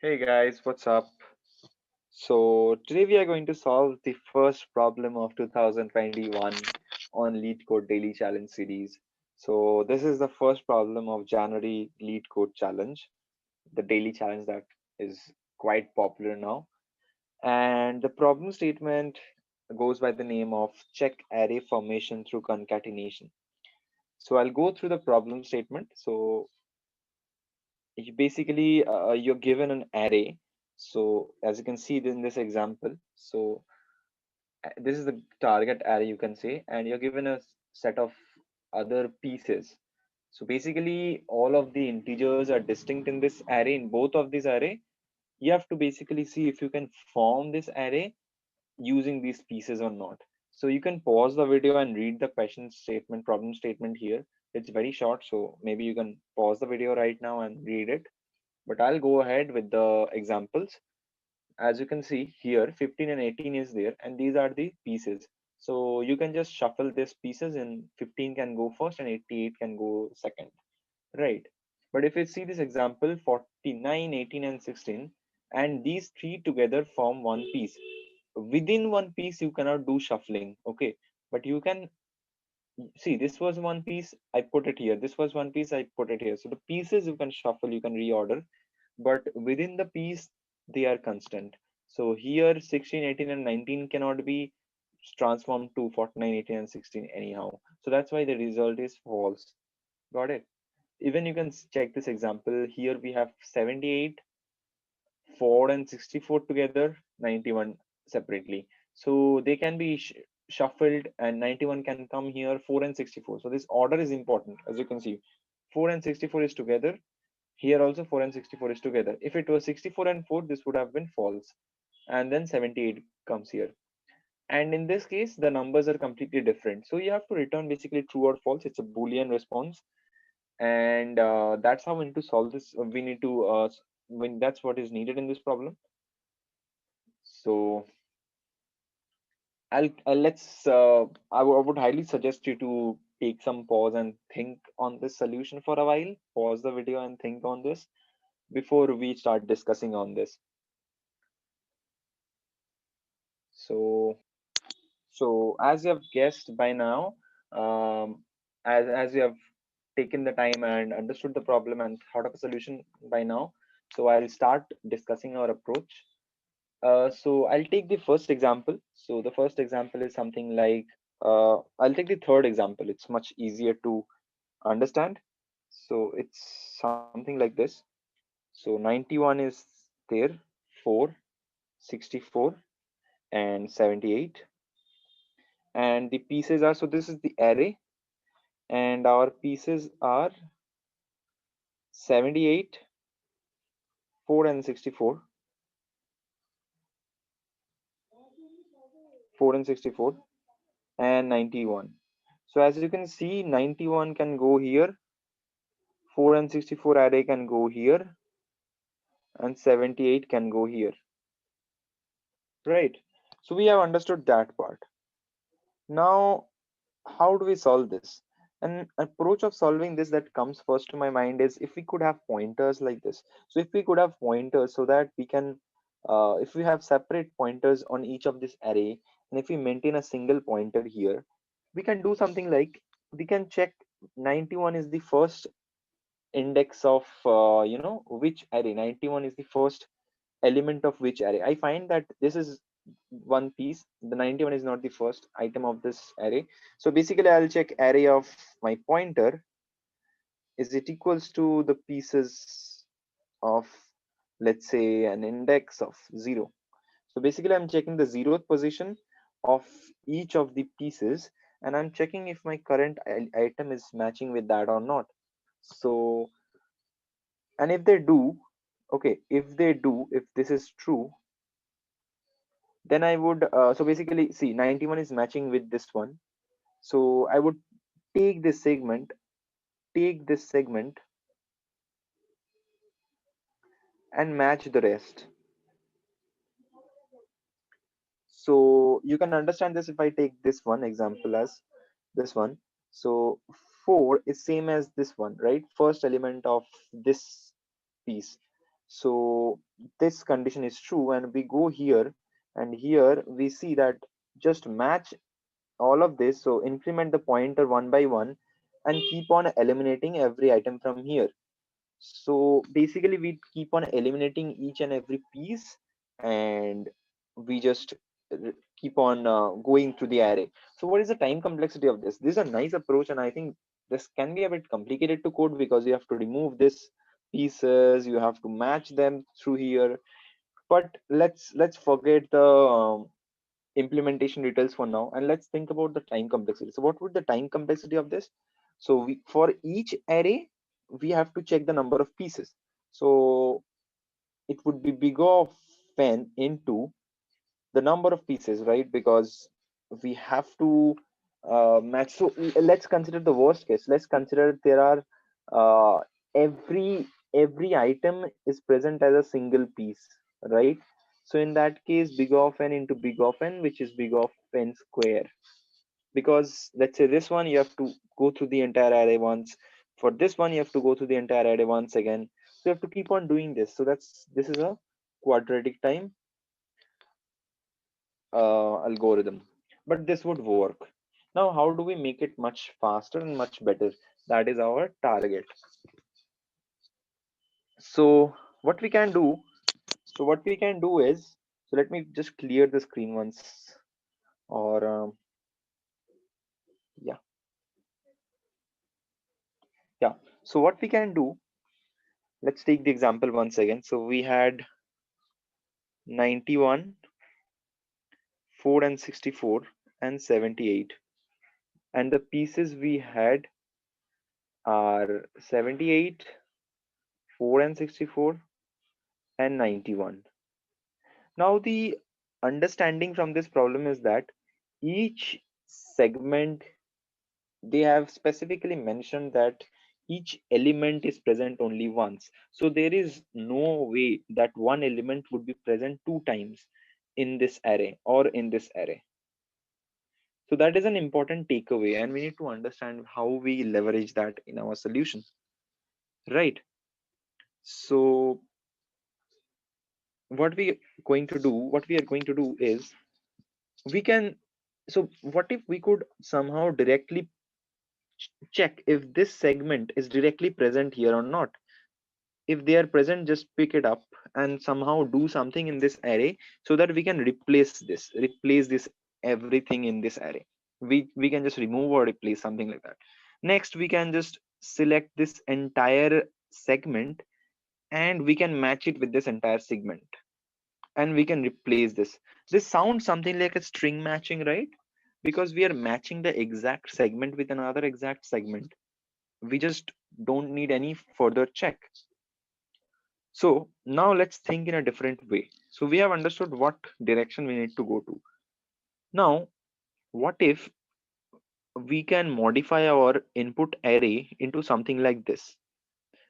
Hey guys, what's up? So today we are going to solve the first problem of 2021 on LeetCode Daily Challenge series. So this is the first problem of January LeetCode Challenge, the daily challenge that is quite popular now. And the problem statement goes by the name of check array formation through concatenation. So I'll go through the problem statement. So you're given an array. So as you can see in this example, so this is the target array, you can say, and you're given a set of other pieces. So basically all of the integers are distinct in this array. In both of these array, you have to basically see if you can form this array using these pieces or not. So you can pause the video and read the question statement, problem statement here. It's very short, so maybe you can pause the video right now and read it, but I'll go ahead with the examples. As you can see here, 15 and 18 is there, and these are the pieces. So you can just shuffle these pieces, and 15 can go first and 88 can go second, right? But if you see this example, 49, 18 and 16, and these three together form one piece. Within one piece you cannot do shuffling, okay, but you can see this was one piece, I put it here, this was one piece, I put it here. So the pieces you can shuffle, you can reorder, but within the piece they are constant. So here 16, 18 and 19 cannot be transformed to 49, 18 and 16 anyhow. So that's why the result is false. Got it? Even you can check this example here. We have 78, 4 and 64 together, 91 separately. So they can be shuffled, and 91 can come here, 4 and 64. So this order is important. As you can see, 4 and 64 is together. Here also 4 and 64 is together. If it was 64 and 4, this would have been false. And then 78 comes here. And in this case, the numbers are completely different. So you have to return basically true or false. It's a Boolean response. And that's how we need to solve this. We need to, when that's what is needed in this problem. So I would highly suggest you to take some pause and think on this solution for a while. Pause the video and think on this before we start discussing on this. So, so as you have guessed by now, as you have taken the time and understood the problem and thought of a solution by now, so I'll start discussing our approach. So I'll take the first example. So the first example is something like, I'll take the third example. It's much easier to understand. So it's something like this. So 91 is there, 4, 64, and 78. And the pieces are, so this is the array, and our pieces are 78, 4 and 64, 4 and 64, and 91. So as you can see, 91 can go here, 4 and 64 array can go here, and 78 can go here, right? So we have understood that part. Now, how do we solve this? An approach of solving this that comes first to my mind is if we could have pointers like this. So if we could have pointers so that we can, if we have separate pointers on each of this array, and if we maintain a single pointer here, we can do something like, we can check 91 is the first index of, which array. 91 is the first element of which array. I find that this is one piece. The 91 is not the first item of this array. So basically I'll check array of my pointer, is it equals to the pieces of, let's say, an index of 0. So basically I'm checking the 0th position of each of the pieces, and I'm checking if my current item is matching with that or not. So, and if they do, okay, if they do, if this is true, then I would, so basically see 91 is matching with this one. So I would take this segment, take this segment and match the rest. So you can understand this if I take this one example as this one. So 4 is same as this one, right? First element of this piece. So this condition is true, and we go here, and here we see that just match all of this. So increment the pointer one by one and keep on eliminating every item from here. So basically we keep on eliminating each and every piece, and we just keep on going through the array. So what is the time complexity of this? This is a nice approach, and I think this can be a bit complicated to code because you have to remove this pieces, you have to match them through here. But let's forget the implementation details for now, and let's think about the time complexity. So what would the time complexity of this? So for each array we have to check the number of pieces. So it would be big of n into the number of pieces, right? Because we have to match. So let's consider the worst case. Let's consider there are uh, every item is present as a single piece, right? So in that case, big of n into big of n, which is big of n square. Because let's say this one, you have to go through the entire array once. For this one, you have to go through the entire array once again. So you have to keep on doing this. So this is a quadratic time algorithm, but this would work. Now how do we make it much faster and much better? That is our target. So what we can do, is, so let me just clear the screen once, or yeah, yeah. So what we can do, let's take the example once again. So we had 91, 4 and 64 and 78, and the pieces we had are 78, 4 and 64 and 91. Now, the understanding from this problem is that each segment, they have specifically mentioned that each element is present only once. So there is no way that one element would be present two times in this array or in this array. So that is an important takeaway, and we need to understand how we leverage that in our solution, right? So what we are going to do is we can, so what if we could somehow directly check if this segment is directly present here or not? If they are present, just pick it up and somehow do something in this array so that we can replace this everything in this array. We can just remove or replace something like that. Next, we can just select this entire segment and we can match it with this entire segment, and we can replace this sounds something like a string matching, right? Because we are matching the exact segment with another exact segment. We just don't need any further check. So now let's think in a different way. So we have understood what direction we need to go to. Now, what if we can modify our input array into something like this?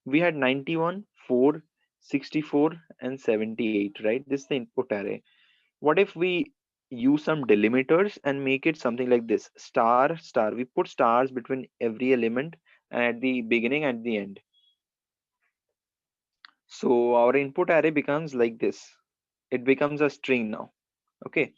We had 91, 4, 64, and 78, right? This is the input array. What if we use some delimiters and make it something like this? Star, star. We put stars between every element and at the beginning and the end. So our input array becomes like this. It becomes a string now. Okay.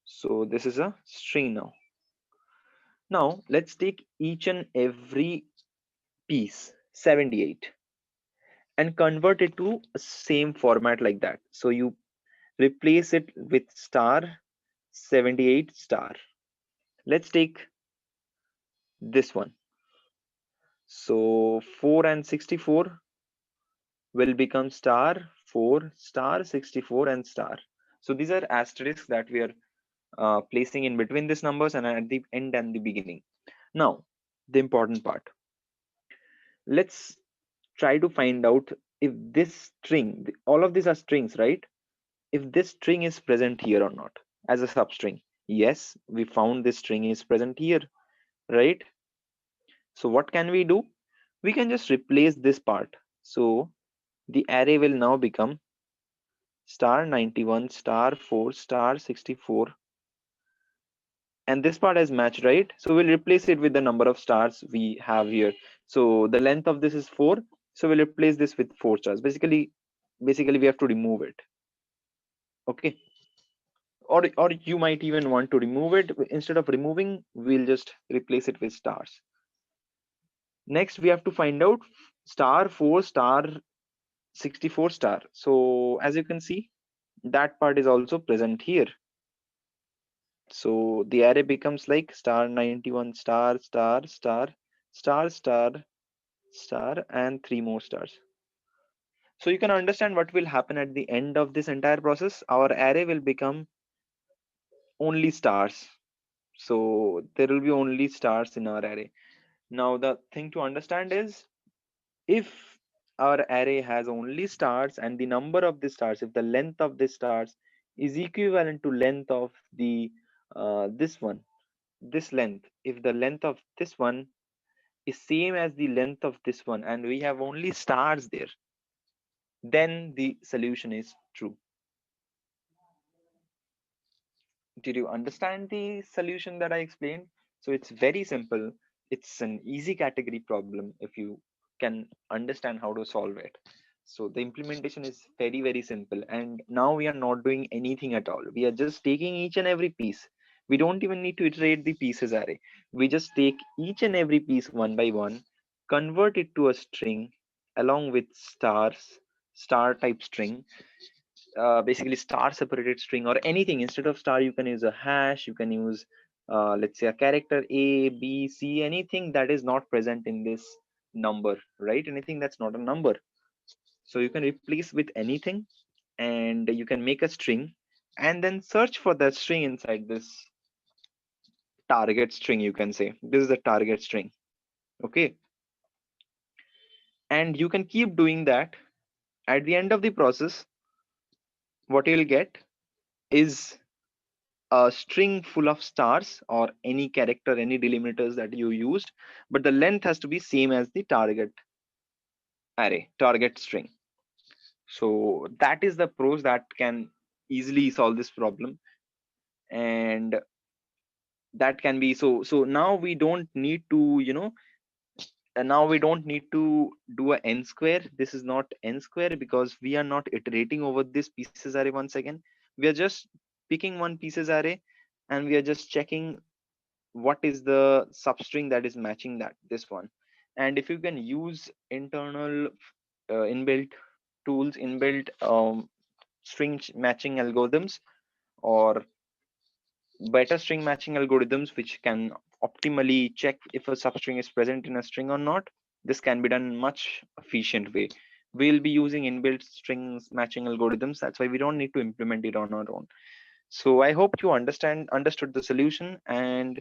So this is a string now. Now let's take each and every piece, 78, and convert it to a same format like that. So you replace it with star 78 star. Let's take this one. So 4 and 64 will become star 4 star 64 and star. So these are asterisks that we are placing in between these numbers and at the end and the beginning. Now, the important part. Let's try to find out if this string, all of these are strings, right? If this string is present here or not as a substring. Yes, we found this string is present here, right? So what can we do? We can just replace this part. So the array will now become star 91 star 4 star 64, and this part has matched, right? So we'll replace it with the number of stars we have here. So the length of this is 4, so we'll replace this with 4 stars. Basically basically we have to remove it. Okay, or you might even want to remove it. Instead of removing, we'll just replace it with stars. Next we have to find out star 4 star 64 star. So as you can see, that part is also present here. So the array becomes like star 91 star star star star star star and 3 more stars. So you can understand what will happen at the end of this entire process. Our array will become only stars. So there will be only stars in our array. Now the thing to understand is, if our array has only stars and the number of the stars, if the length of the stars is equivalent to length of the this one, this length, if the length of this one is same as the length of this one and we have only stars there, then the solution is true. Did you understand the solution that I explained? So it's very simple. It's an easy category problem if you can understand how to solve it. So the implementation is very, very simple. And now we are not doing anything at all. We are just taking each and every piece. We don't even need to iterate the pieces array. We just take each and every piece one by one, convert it to a string along with stars, star type string, basically star separated string or anything. Instead of star, you can use a hash, you can use let's say a character a b c, anything that is not present in this number, right? Anything that's not a number. So you can replace with anything, and you can make a string and then search for that string inside this target string. You can say this is the target string. Okay, and you can keep doing that. At the end of the process, what you'll get is a string full of stars or any character, any delimiters that you used, but the length has to be same as the target array, target string. So that is the pros that can easily solve this problem. And that can be so now we don't need to, and now we don't need to do a n square. This is not n square because we are not iterating over this pieces array once again. We are just picking one pieces array and we are just checking what is the substring that is matching that this one. And if you can use internal inbuilt tools, inbuilt matching algorithms, or better string matching algorithms which can optimally check if a substring is present in a string or not, this can be done in much efficient way. We'll be using inbuilt strings matching algorithms. That's why we don't need to implement it on our own. So I hope you understood the solution, and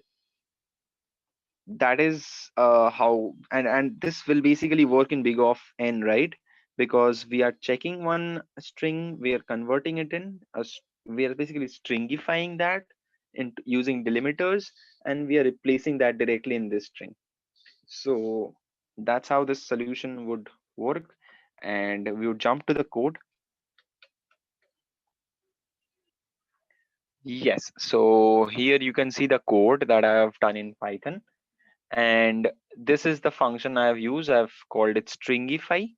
that is how, and this will basically work in big of n, right? Because we are checking one string, we are converting it in we are basically stringifying that into using delimiters, and we are replacing that directly in this string. So that's how this solution would work. And we would jump to the code. Yes, so here you can see the code that I have done in Python. And this is the function I've used. I've called it stringify.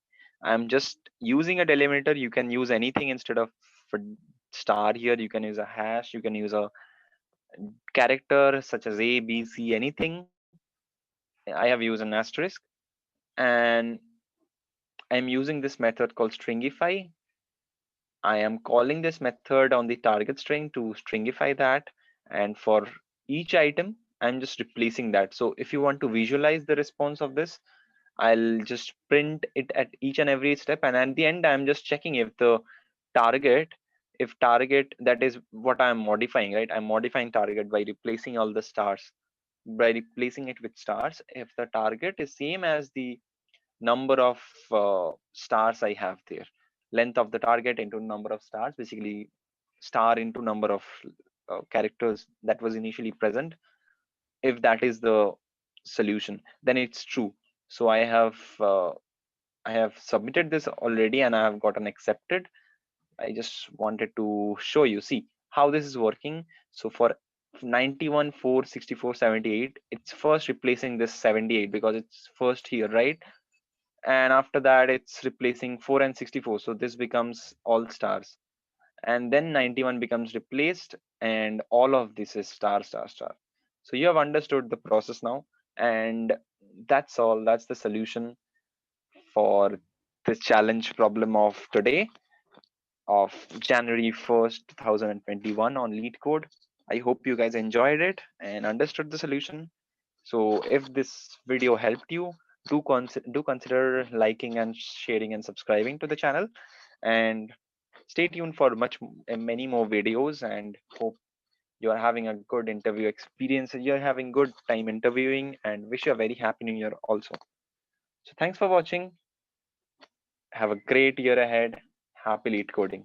I'm just using a delimiter. You can use anything instead of for star here. You can use a hash, you can use a character such as a b c, anything. I have used an asterisk, and I'm using this method called stringify. I am calling this method on the target string to stringify that, and for each item I'm just replacing that. So if you want to visualize the response of this, I'll just print it at each and every step, and at the end I'm just checking if the target, if target, that is what I'm modifying, right? I'm modifying target by replacing all the stars, by replacing it with stars. If the target is same as the number of stars I have there, length of the target into number of stars, basically star into number of characters that was initially present, if that is the solution, then it's true. So I have submitted this already and I have gotten accepted. I just wanted to show you, see how this is working. So for 91 4 64 78, it's first replacing this 78 because it's first here, right? and after that it's replacing 4 and 64, so this becomes all stars, and then 91 becomes replaced, and all of this is star star star. So you have understood the process now, and that's all. That's the solution for this challenge problem of today, of January 1st, 2021 on LeetCode. I hope you guys enjoyed it and understood the solution. So if this video helped you, do consider liking and sharing and subscribing to the channel, and stay tuned for many more videos, and hope you are having a good interview experience. You're having good time interviewing, and wish you a very happy new year also. So thanks for watching. Have a great year ahead. Happy lead coding.